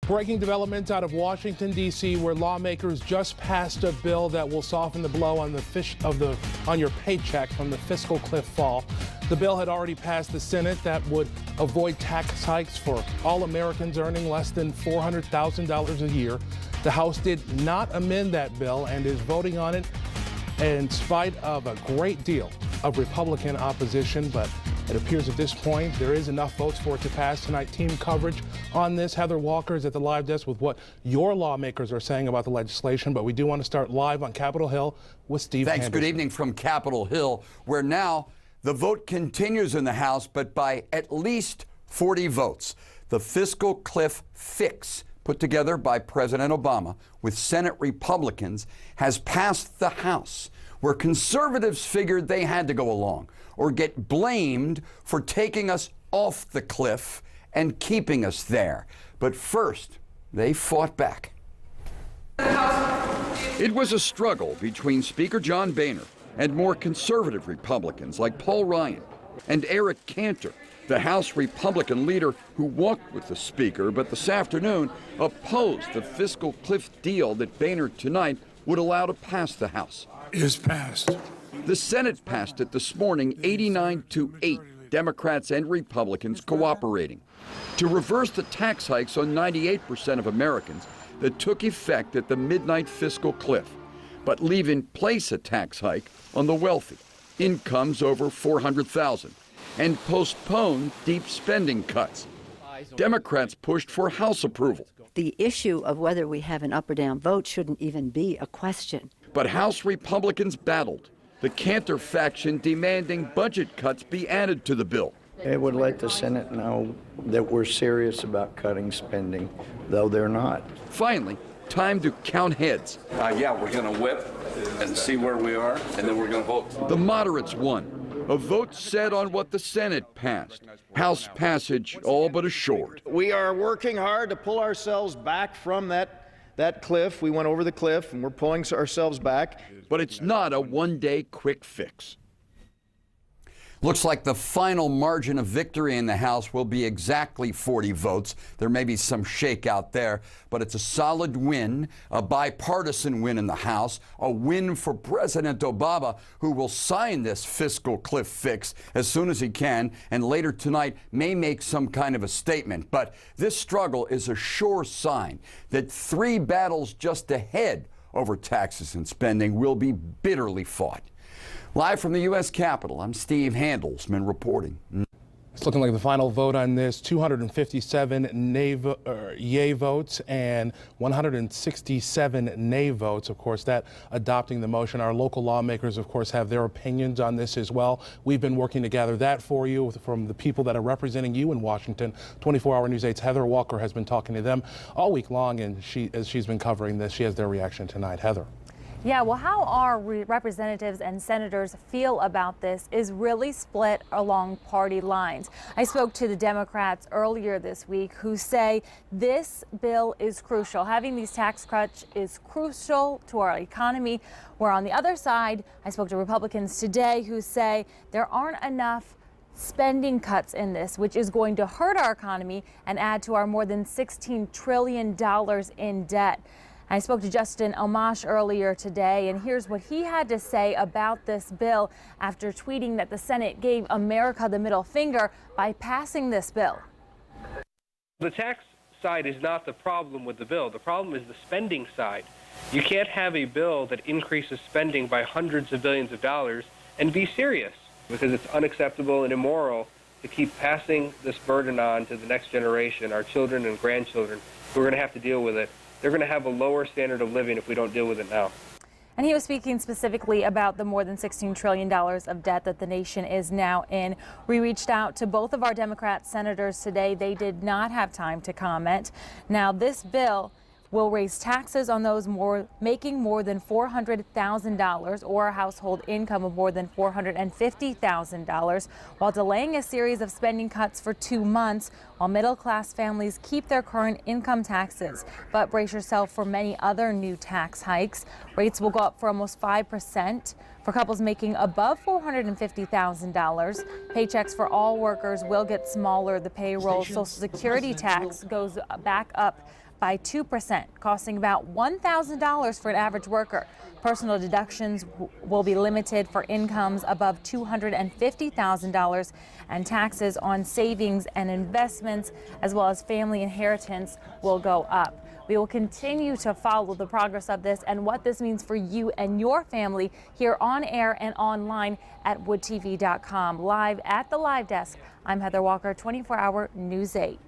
Breaking developments out of Washington, D.C., where lawmakers just passed a bill that will soften the blow on on your paycheck from the fiscal cliff fall. The bill had already passed the Senate that would avoid tax hikes for all Americans earning less than $400,000 a year. The House did not amend that bill and is voting on it in spite of a great deal of Republican opposition, but it appears at this point there is enough votes for it to pass tonight. Team coverage on this. Heather Walker is at the live desk with what your lawmakers are saying about the legislation, but we do want to start live on Capitol Hill with Steve Thanks. Anderson. Good evening from Capitol Hill, where now the vote continues in the House, but by at least 40 votes. The fiscal cliff fix put together by President Obama with Senate Republicans has passed the House, where conservatives figured they had to go along or get blamed for taking us off the cliff and keeping us there. But first, they fought back. It was a struggle between Speaker John Boehner and more conservative Republicans like Paul Ryan and Eric Cantor, the House Republican leader who walked with the Speaker, but this afternoon opposed the fiscal cliff deal that Boehner tonight would allow to pass the House. Is passed. The Senate passed it this morning, 89-8, Democrats and Republicans cooperating, to reverse the tax hikes on 98% of Americans that took effect at the midnight fiscal cliff, but leave in place a tax hike on the wealthy, incomes over $400,000, and postpone deep spending cuts. Democrats pushed for House approval. The issue of whether we have an up or down vote shouldn't even be a question. But House Republicans battled, the Cantor faction demanding budget cuts be added to the bill. It would let the Senate know that we're serious about cutting spending, though they're not. Finally, time to count heads. Yeah, we're going to whip and see where we are, and then we're going to vote. The moderates won. A vote set on what the Senate passed. House passage all but assured. We are working hard to pull ourselves back from that cliff. We went over the cliff, and we're pulling ourselves back. But it's not a one-day quick fix. Looks like the final margin of victory in the House will be exactly 40 votes. There may be some shakeout there, but it's a solid win, a bipartisan win in the House, a win for President Obama, who will sign this fiscal cliff fix as soon as he can, and later tonight may make some kind of a statement. But this struggle is a sure sign that three battles just ahead over taxes and spending will be bitterly fought. Live from the U.S. Capitol, I'm Steve Handelsman reporting. It's looking like the final vote on this, 257 yay votes and 167 nay votes. Of course, that adopting the motion. Our local lawmakers, of course, have their opinions on this as well. We've been working to gather that for you from the people that are representing you in Washington. 24-Hour News 8's Heather Walker has been talking to them all week long, and as she's been covering this, she has their reaction tonight. Heather. Yeah, well, how our representatives and senators feel about this is really split along party lines. I spoke to the Democrats earlier this week who say this bill is crucial. Having these tax cuts is crucial to our economy. Where on the other side, I spoke to Republicans today who say there aren't enough spending cuts in this, which is going to hurt our economy and add to our more than $16 trillion in debt. I spoke to Justin Amash earlier today, and here's what he had to say about this bill after tweeting that the Senate gave America the middle finger by passing this bill. The tax side is not the problem with the bill. The problem is the spending side. You can't have a bill that increases spending by hundreds of billions of dollars and be serious, because it's unacceptable and immoral to keep passing this burden on to the next generation, our children and grandchildren, who are going to have to deal with it. They're going to have a lower standard of living if we don't deal with it now. And he was speaking specifically about the more than $16 trillion of debt that the nation is now in. We reached out to both of our Democrat senators today. They did not have time to comment. Now, this bill will raise taxes on those making more than $400,000 or a household income of more than $450,000, while delaying a series of spending cuts for 2 months while middle-class families keep their current income taxes. But brace yourself for many other new tax hikes. Rates will go up for almost 5% for couples making above $450,000. Paychecks for all workers will get smaller. The payroll Social Security tax goes back up by 2%, costing about $1,000 for an average worker. Personal deductions will be limited for incomes above $250,000, and taxes on savings and investments, as well as family inheritance, will go up. We will continue to follow the progress of this and what this means for you and your family here on air and online at woodtv.com. Live at the Live Desk, I'm Heather Walker, 24-Hour News 8.